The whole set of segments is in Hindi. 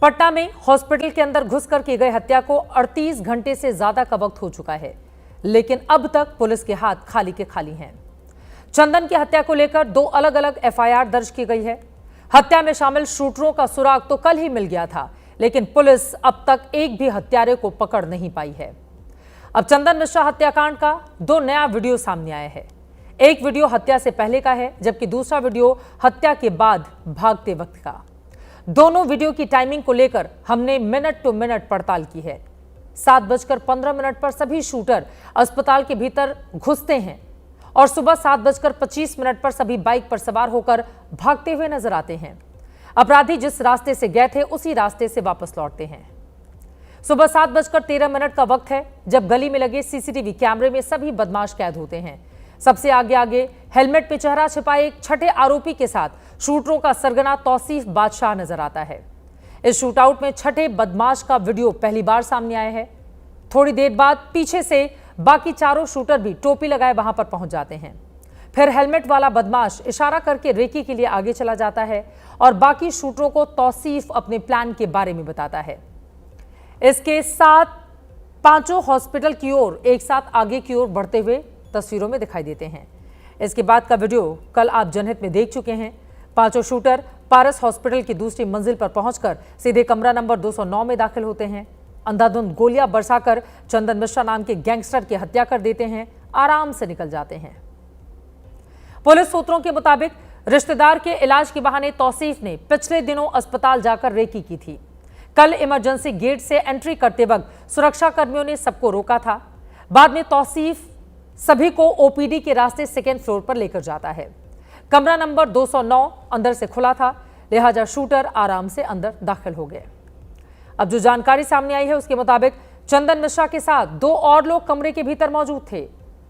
पटना में हॉस्पिटल के अंदर घुसकर की गई हत्या को 38 घंटे से ज्यादा का वक्त हो चुका है, लेकिन अब तक पुलिस के हाथ खाली के खाली हैं। चंदन की हत्या को लेकर 2 अलग अलग एफआईआर दर्ज की गई है। हत्या में शामिल शूटरों का सुराग तो कल ही मिल गया था, लेकिन पुलिस अब तक एक भी हत्यारे को पकड़ नहीं पाई है। अब चंदन मिश्रा हत्याकांड का 2 नया वीडियो सामने आया है। एक वीडियो हत्या से पहले का है, जबकि दूसरा वीडियो हत्या के बाद भागते वक्त का। दोनों वीडियो की टाइमिंग को लेकर हमने मिनट टू मिनट पड़ताल की है। 7:15 पर सभी शूटर अस्पताल के भीतर घुसते हैं और सुबह 7:25 पर सभी बाइक पर सवार होकर भागते हुए नजर आते हैं। अपराधी जिस रास्ते से गए थे उसी रास्ते से वापस लौटते हैं। सुबह 7:13 का वक्त है जब गली में लगे सीसीटीवी कैमरे में सभी बदमाश कैद होते हैं। सबसे आगे हेलमेट पे चेहरा छिपाए एक छठे आरोपी के साथ शूटरों का सरगना तौसीफ बादशाह नजर आता है। इस शूटआउट में छठे बदमाश का वीडियो पहली बार सामने आया है। थोड़ी देर बाद पीछे से बाकी चारों शूटर भी टोपी लगाए वहां पर पहुंच जाते हैं। फिर हेलमेट वाला बदमाश इशारा करके रेकी के लिए आगे चला जाता है और बाकी शूटरों को तौसीफ अपने प्लान के बारे में बताता है। इसके साथ पांचों हॉस्पिटल की ओर एक साथ आगे की ओर बढ़ते हुए तस्वीरों में दिखाई देते हैं। इसके बाद का वीडियो कल आप जनहित में देख चुके हैं। पांचों शूटर पारस हॉस्पिटल की दूसरी मंजिल पर पहुंचकर सीधे कमरा नंबर 209 में दाखिल होते हैं। अंधाधुंध गोलियां बरसाकर चंदन मिश्रा नाम के गैंगस्टर की हत्या कर देते हैं, आराम से निकल जाते हैं। पुलिस सूत्रों के मुताबिक रिश्तेदार के इलाज के बहाने तौसीफ ने पिछले दिनों अस्पताल जाकर रेकी की थी। कल इमरजेंसी गेट से एंट्री करते वक्त सुरक्षा कर्मियों ने सबको रोका था। बाद में तौसीफ सभी को ओपीडी के रास्ते 2nd फ्लोर पर लेकर जाता है। कमरा नंबर 209 अंदर से खुला था, लिहाजा शूटर आराम से अंदर दाखिल हो गए। अब जो जानकारी सामने आई है उसके मुताबिक चंदन मिश्रा के साथ 2 और लोग कमरे के भीतर मौजूद थे।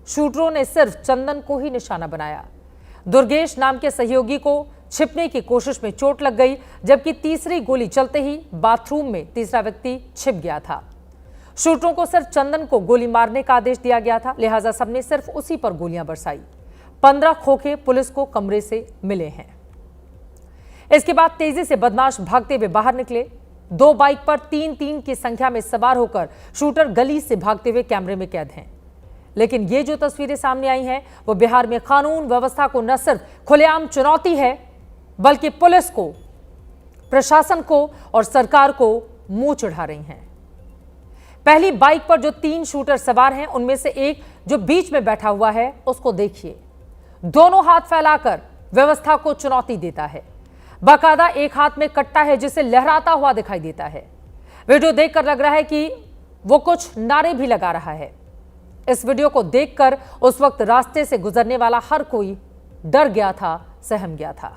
शूटरों ने सिर्फ चंदन को ही निशाना बनाया। दुर्गेश नाम के सहयोगी को छिपने की कोशिश में चोट लग गई, जबकि तीसरी गोली चलते ही बाथरूम में तीसरा व्यक्ति छिप गया था। शूटरों को सिर्फ चंदन को गोली मारने का आदेश दिया गया था, लिहाजा सबने सिर्फ उसी पर गोलियां बरसाई। 15 खोखे पुलिस को कमरे से मिले हैं। इसके बाद तेजी से बदमाश भागते हुए बाहर निकले। 2 बाइक पर 3-3 की संख्या में सवार होकर शूटर गली से भागते हुए कैमरे में कैद हैं। लेकिन ये जो तस्वीरें सामने आई हैं वो बिहार में कानून व्यवस्था को न सिर्फ खुलेआम चुनौती है, बल्कि पुलिस को, प्रशासन को और सरकार को मुंह चढ़ा रही हैं। पहली बाइक पर जो 3 शूटर सवार हैं उनमें से एक जो बीच में बैठा हुआ है उसको देखिए। दोनों हाथ फैलाकर व्यवस्था को चुनौती देता है। बाकायदा एक हाथ में कट्टा है जिसे लहराता हुआ दिखाई देता है। वीडियो देखकर लग रहा है कि वो कुछ नारे भी लगा रहा है। इस वीडियो को देखकर उस वक्त रास्ते से गुजरने वाला हर कोई डर गया था, सहम गया था।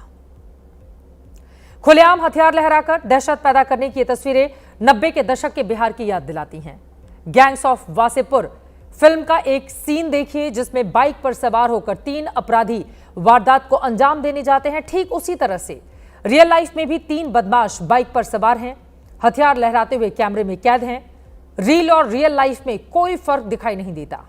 खुलेआम हथियार लहराकर दहशत पैदा करने की ये तस्वीरें 90 के दशक के बिहार की याद दिलाती हैं। गैंग्स ऑफ वासेपुर फिल्म का एक सीन देखिए जिसमें बाइक पर सवार होकर 3 अपराधी वारदात को अंजाम देने जाते हैं। ठीक उसी तरह से रियल लाइफ में भी 3 बदमाश बाइक पर सवार हैं, हथियार लहराते हुए कैमरे में कैद हैं। रील और रियल लाइफ में कोई फर्क दिखाई नहीं देता।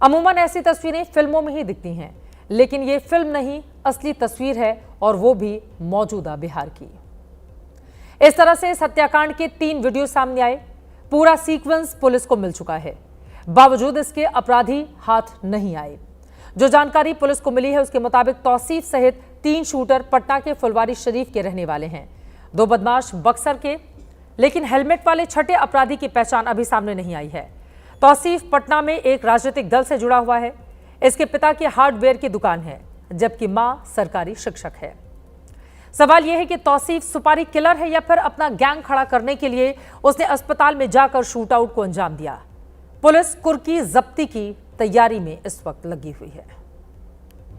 अमूमन ऐसी तस्वीरें फिल्मों में ही दिखती हैं, लेकिन ये फिल्म नहीं, असली तस्वीर है, और वो भी मौजूदा बिहार की। इस तरह से इस हत्याकांड के 3 वीडियो सामने आए। पूरा सीक्वेंस पुलिस को मिल चुका है, बावजूद इसके अपराधी हाथ नहीं आए। जो जानकारी पुलिस को मिली है उसके मुताबिक तौसीफ सहित 3 शूटर पटना के फुलवारी शरीफ के रहने वाले हैं। 2 बदमाश बक्सर के, लेकिन हेलमेट वाले छठे अपराधी की पहचान अभी सामने नहीं आई है। तौसीफ पटना में एक राजनीतिक दल से जुड़ा हुआ है। इसके पिता की हार्डवेयर की दुकान है, जबकि मां सरकारी शिक्षक है। सवाल यह है कि तौसीफ सुपारी किलर है या फिर अपना गैंग खड़ा करने के लिए उसने अस्पताल में जाकर शूटआउट को अंजाम दिया। पुलिस कुर्की जब्ती की तैयारी में इस वक्त लगी हुई है।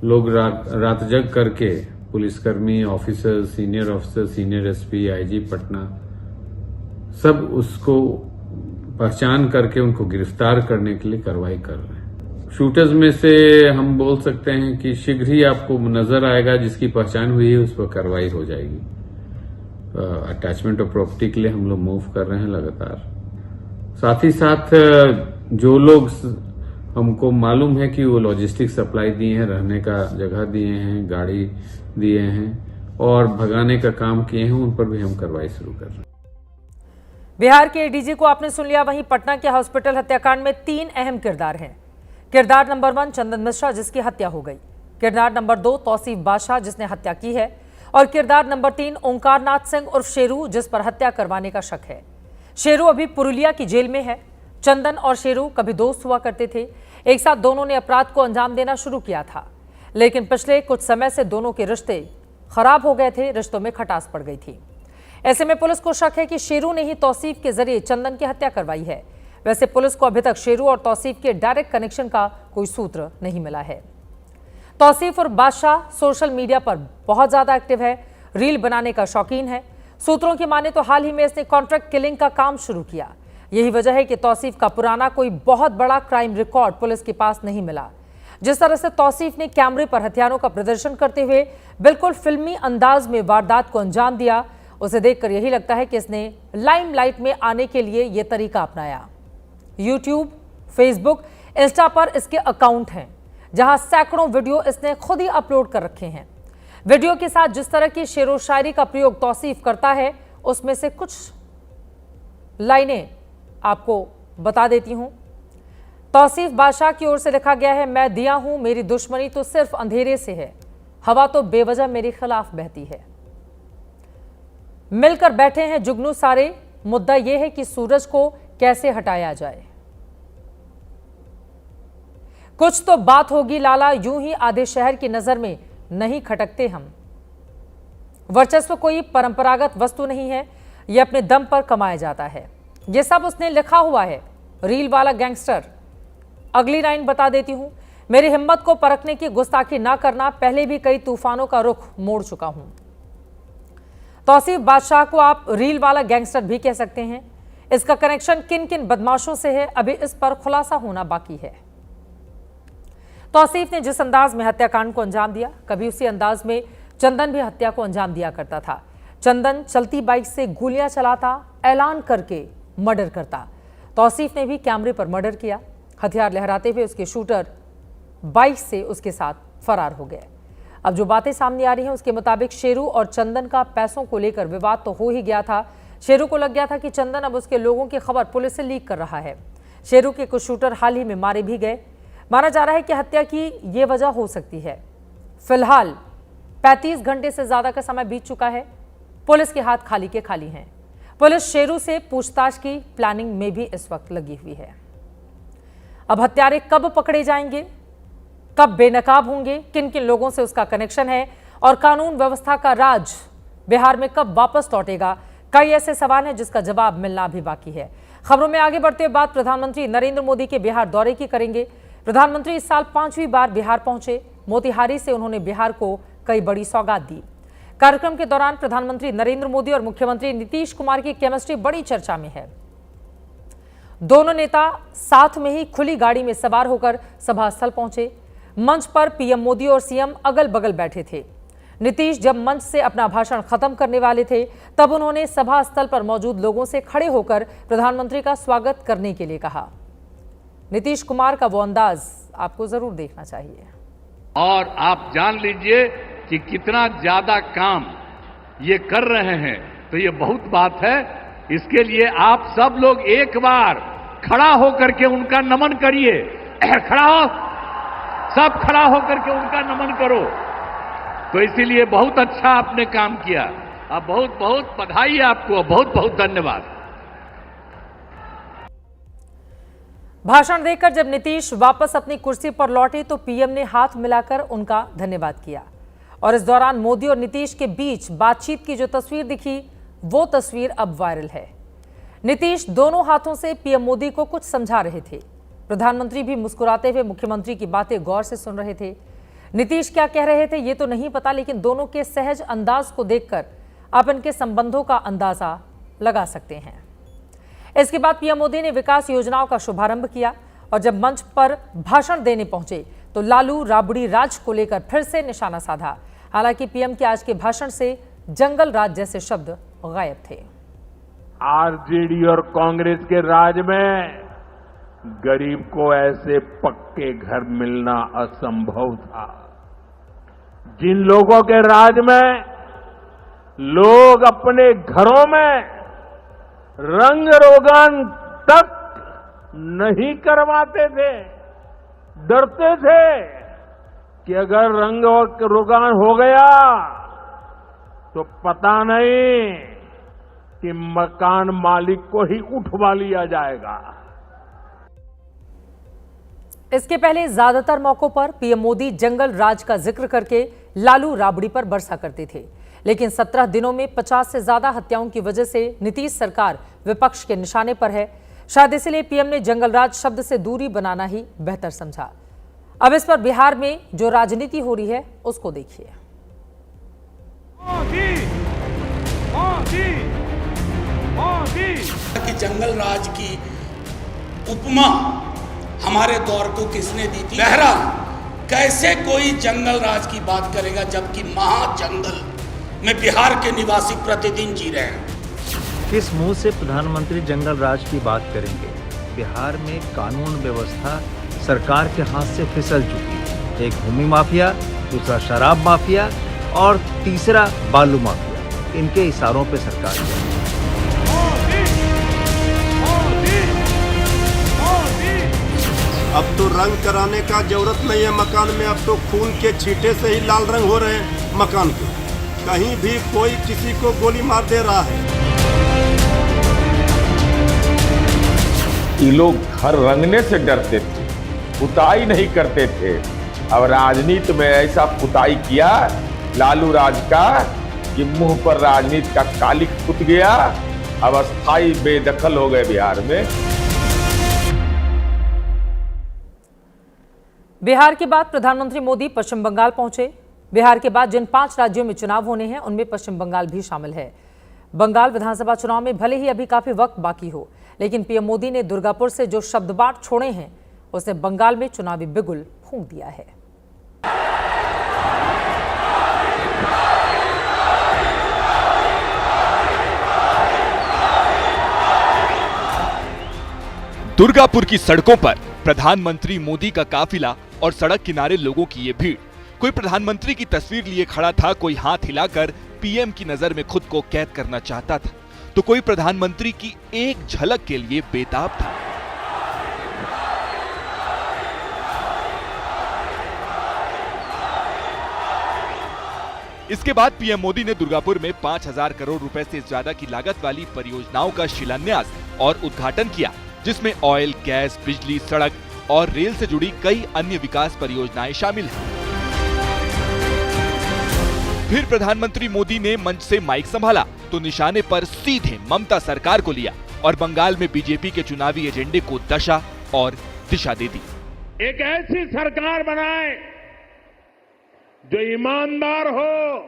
लोग रात जग करके पुलिसकर्मी, officer, senior officer, senior SP, IG Patna सब उसको पहचान करके उनको गिरफ्तार करने के लिए कार्रवाई कर रहे हैं। शूटर्स में से हम बोल सकते हैं कि शीघ्र ही आपको नजर आएगा, जिसकी पहचान हुई है उस पर कार्रवाई हो जाएगी। अटैचमेंट ऑफ प्रॉपर्टी के लिए हम लोग मूव कर रहे हैं लगातार। साथ ही साथ जो लोग हमको मालूम है कि वो लॉजिस्टिक सप्लाई दिए हैं, रहने का जगह दिए हैं, गाड़ी दिए हैं, और भगाने का काम किए हैं उन पर भी हम कार्रवाई शुरू कर रहे हैं। बिहार के एडीजी को आपने सुन लिया। वहीं पटना के हॉस्पिटल हत्याकांड में 3 अहम किरदार हैं। किरदार नंबर 1 चंदन मिश्रा, जिसकी हत्या हो गई। किरदार नंबर 2 तौसीफ बादशाह, जिसने हत्या की है। और किरदार नंबर 3 ओंकार नाथ सिंह उर्फ शेरू, जिस पर हत्या करवाने का शक है। शेरू अभी पुरुलिया की जेल में है। चंदन और शेरू कभी दोस्त हुआ करते थे। एक साथ दोनों ने अपराध को अंजाम देना शुरू किया था, लेकिन पिछले कुछ समय से दोनों के रिश्ते खराब हो गए थे। रिश्तों में खटास पड़ गई थी। ऐसे में पुलिस को शक है कि शेरू ने ही तौसीफ के जरिए चंदन की हत्या करवाई है। वैसे पुलिस को अभी तक शेरू और तौसीफ के डायरेक्ट कनेक्शन का कोई सूत्र नहीं मिला है। तौसीफ और बादशाह सोशल मीडिया पर बहुत ज्यादा एक्टिव है, रील बनाने का शौकीन है। सूत्रों की माने तो हाल ही में इसने कॉन्ट्रैक्ट किलिंग का काम शुरू किया। यही वजह है कि तौसीफ का पुराना कोई बहुत बड़ा क्राइम रिकॉर्ड पुलिस के पास नहीं मिला। जिस तरह से तौसीफ ने कैमरे पर हथियारों का प्रदर्शन करते हुए बिल्कुल फिल्मी अंदाज में वारदात को अंजाम दिया, उसे देखकर यही लगता है कि इसने लाइमलाइट में आने के लिए यह तरीका अपनाया। यूट्यूब, फेसबुक, इंस्टा पर इसके अकाउंट हैं, जहां सैकड़ों वीडियो इसने खुद ही अपलोड कर रखे हैं। वीडियो के साथ जिस तरह की शेरो शायरी का प्रयोग तौसीफ करता है, उसमें से कुछ लाइनें आपको बता देती हूं। तौसीफ बादशाह की ओर से लिखा गया है, मैं दिया हूं, मेरी दुश्मनी तो सिर्फ अंधेरे से है, हवा तो बेवजह मेरे खिलाफ बहती है। मिलकर बैठे हैं जुगनू सारे, मुद्दा यह है कि सूरज को कैसे हटाया जाए। कुछ तो बात होगी लाला, यूं ही आधे शहर की नजर में नहीं खटकते हम। वर्चस्व कोई परंपरागत वस्तु नहीं है, यह अपने दम पर कमाया जाता है। यह सब उसने लिखा हुआ है, रील वाला गैंगस्टर। अगली लाइन बता देती हूं, मेरी हिम्मत को परखने की गुस्ताखी ना करना, पहले भी कई तूफानों का रुख मोड़ चुका हूं। तौसीफ बादशाह को आप रील वाला गैंगस्टर भी कह सकते हैं। इसका कनेक्शन किन किन बदमाशों से है, अभी इस पर खुलासा होना बाकी है। तौसीफ ने जिस अंदाज में हत्याकांड को अंजाम दिया, कभी उसी अंदाज में चंदन भी हत्या को अंजाम दिया करता था। चंदन चलती बाइक से गोलियां चलाता, ऐलान करके मर्डर करता। तौसीफ ने भी कैमरे पर मर्डर किया। हथियार लहराते हुए उसके शूटर बाइक से उसके साथ फरार हो गए। अब जो बातें सामने आ रही हैं, उसके मुताबिक शेरू और चंदन का पैसों को लेकर विवाद तो हो ही गया था। शेरू को लग गया था कि चंदन अब उसके लोगों की खबर पुलिस से लीक कर रहा है। शेरू के कुछ शूटर हाल ही में मारे भी गए। माना जा रहा है कि हत्या की ये वजह हो सकती है। फिलहाल 35 घंटे से ज्यादा का समय बीत चुका है। पुलिस के हाथ खाली के खाली हैं। पुलिस शेरू से पूछताछ की प्लानिंग में भी इस वक्त लगी हुई है। अब हत्यारे कब पकड़े जाएंगे, कब बेनकाब होंगे, किन किन लोगों से उसका कनेक्शन है और कानून व्यवस्था का राज बिहार में कब वापस लौटेगा, कई ऐसे सवाल हैं जिसका जवाब मिलना भी बाकी है। खबरों में आगे बढ़ते हुए बात प्रधानमंत्री नरेंद्र मोदी के बिहार दौरे की करेंगे। प्रधानमंत्री इस साल 5वीं बार बिहार पहुंचे। मोतिहारी से उन्होंने बिहार को कई बड़ी सौगात दी। कार्यक्रम के दौरान प्रधानमंत्री नरेंद्र मोदी और मुख्यमंत्री नीतीश कुमार की केमिस्ट्री बड़ी चर्चा में है। दोनों नेता साथ में ही खुली गाड़ी में सवार होकर सभा स्थल पहुंचे। मंच पर पीएम मोदी और सीएम अगल बगल बैठे थे। नीतीश जब मंच से अपना भाषण खत्म करने वाले थे, तब उन्होंने सभा स्थल पर मौजूद लोगों से खड़े होकर प्रधानमंत्री का स्वागत करने के लिए कहा। नीतीश कुमार का वो अंदाज आपको जरूर देखना चाहिए। और आप जान लीजिए कि कितना ज्यादा काम ये कर रहे हैं, तो ये बहुत बात है। इसके लिए आप सब लोग एक बार खड़ा होकर के उनका नमन करिए। खड़ा हो, सब खड़ा होकर के उनका नमन करो। तो इसीलिए बहुत अच्छा आपने काम किया। अब बहुत बहुत बधाई है आपको, बहुत बहुत धन्यवाद। भाषण देकर जब नीतीश वापस अपनी कुर्सी पर लौटे तो पीएम ने हाथ मिलाकर उनका धन्यवाद किया। और इस दौरान मोदी और नीतीश के बीच बातचीत की जो तस्वीर दिखी, वो तस्वीर अब वायरल है। नीतीश दोनों हाथों से पीएम मोदी को कुछ समझा रहे थे। प्रधानमंत्री भी मुस्कुराते हुए मुख्यमंत्री की बातें गौर से सुन रहे थे। नीतीश क्या कह रहे थे ये तो नहीं पता, लेकिन दोनों के सहज अंदाज को देखकर आप इनके संबंधों का अंदाजा लगा सकते हैं। इसके बाद पीएम मोदी ने विकास योजनाओं का शुभारंभ किया और जब मंच पर भाषण देने पहुंचे तो लालू राबड़ी राज को लेकर फिर से निशाना साधा। हालांकि पीएम के आज के भाषण से जंगल राज जैसे शब्द गायब थे। आरजेडी और कांग्रेस के राज में गरीब को ऐसे पक्के घर मिलना असंभव था। जिन लोगों के राज में लोग अपने घरों में रंग रोगन तक नहीं करवाते थे, डरते थे कि अगर रंग रोगन हो गया तो पता नहीं कि मकान मालिक को ही उठवा लिया जाएगा। इसके पहले ज्यादातर मौकों पर पीएम मोदी जंगल राज का जिक्र करके लालू राबड़ी पर बरसा करते थे, लेकिन 17 दिनों में 50 से ज्यादा हत्याओं की वजह से नीतीश सरकार विपक्ष के निशाने पर है। शायद इसलिए पीएम ने जंगल राज शब्द से दूरी बनाना ही बेहतर समझा। अब इस पर बिहार में जो राजनीति हो रही है उसको देखिए। कि जंगल राज की उपमा हमारे दौर को किसने दी थी? बहरहाल कैसे कोई जंगल राज की बात करेगा जबकि महाजंगल में बिहार के निवासी प्रतिदिन जी रहे हैं। किस मुंह से प्रधानमंत्री जंगल राज की बात करेंगे? बिहार में कानून व्यवस्था सरकार के हाथ से फिसल चुकी है। एक भूमि माफिया, दूसरा शराब माफिया और तीसरा बालू माफिया, इनके इशारों पे सरकार चल रही है। अब तो रंग कराने का जरूरत नहीं है मकान में, अब तो खून के छींटे से ही लाल रंग हो रहे हैं मकान के। कहीं भी कोई किसी को गोली मार दे रहा है। ये लोग घर रंगने से डरते थे, पुताई नहीं करते थे। अब राजनीति में ऐसा पुताई किया लालू राज का कि मुंह पर राजनीति का कालिक पुत गया। अब अस्थाई बेदखल हो गए बिहार में। बिहार के बाद प्रधानमंत्री मोदी पश्चिम बंगाल पहुंचे। बिहार के बाद जिन 5 राज्यों में चुनाव होने हैं उनमें पश्चिम बंगाल भी शामिल है। बंगाल विधानसभा चुनाव में भले ही अभी काफी वक्त बाकी हो, लेकिन पीएम मोदी ने दुर्गापुर से जो शब्दबाट छोड़े हैं उसने बंगाल में चुनावी बिगुल फूंक दिया है। दुर्गापुर की सड़कों पर प्रधानमंत्री मोदी का काफिला और सड़क किनारे लोगों की ये भीड़। कोई प्रधानमंत्री की तस्वीर लिए खड़ा था, कोई हाथ हिलाकर पीएम की नजर में खुद को कैद करना चाहता था, तो कोई प्रधानमंत्री की एक झलक के लिए बेताब था। इसके बाद पीएम मोदी ने दुर्गापुर में 5000 करोड़ रुपए से ज्यादा की लागत वाली परियोजनाओं का शिलान्यास और उद्घाटन किया, जिसमें ऑयल, गैस, बिजली, सड़क और रेल से जुड़ी कई अन्य विकास परियोजनाएं शामिल हैं। फिर प्रधानमंत्री मोदी ने मंच से माइक संभाला तो निशाने पर सीधे ममता सरकार को लिया और बंगाल में बीजेपी के चुनावी एजेंडे को दशा और दिशा दे दी। एक ऐसी सरकार बनाए जो ईमानदार हो,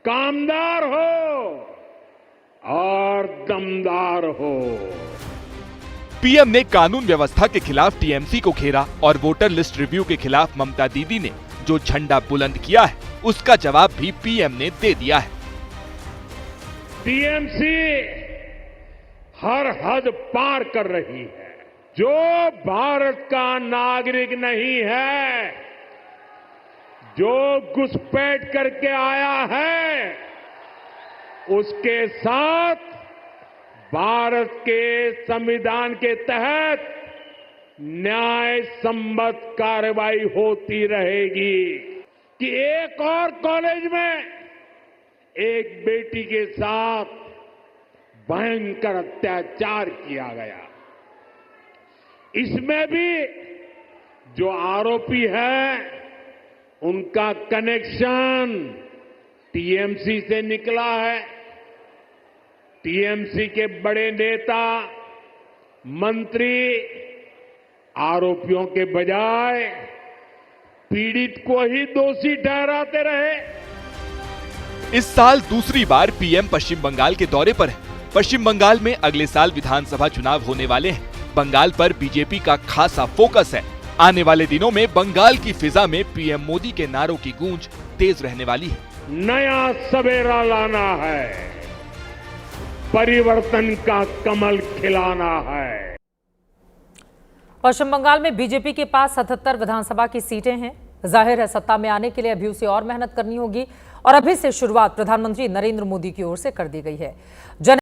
कामदार हो और दमदार हो। पीएम ने कानून व्यवस्था के खिलाफ टीएमसी को घेरा और वोटर लिस्ट रिव्यू के खिलाफ ममता दीदी ने जो झंडा बुलंद किया है उसका जवाब भी पीएम ने दे दिया है। टीएमसी हर हद पार कर रही है। जो भारत का नागरिक नहीं है, जो घुसपैठ करके आया है, उसके साथ भारत के संविधान के तहत न्याय संबद्ध कार्रवाई होती रहेगी। कि एक और कॉलेज में एक बेटी के साथ भयंकर अत्याचार किया गया, इसमें भी जो आरोपी है उनका कनेक्शन टीएमसी से निकला है। टीएमसी के बड़े नेता, मंत्री आरोपियों के बजाय पीड़ित को ही दोषी ठहराते रहे। इस साल दूसरी बार पीएम पश्चिम बंगाल के दौरे पर है। पश्चिम बंगाल में अगले साल विधानसभा चुनाव होने वाले हैं। बंगाल पर बीजेपी का खासा फोकस है। आने वाले दिनों में बंगाल की फिजा में पीएम मोदी के नारों की गूंज तेज रहने वाली है। नया सवेरा लाना है, परिवर्तन का कमल खिलाना है। पश्चिम बंगाल में बीजेपी के पास 77 विधानसभा की सीटें हैं। जाहिर है सत्ता में आने के लिए अभी उसे और मेहनत करनी होगी और अभी से शुरुआत प्रधानमंत्री नरेंद्र मोदी की ओर से कर दी गई है।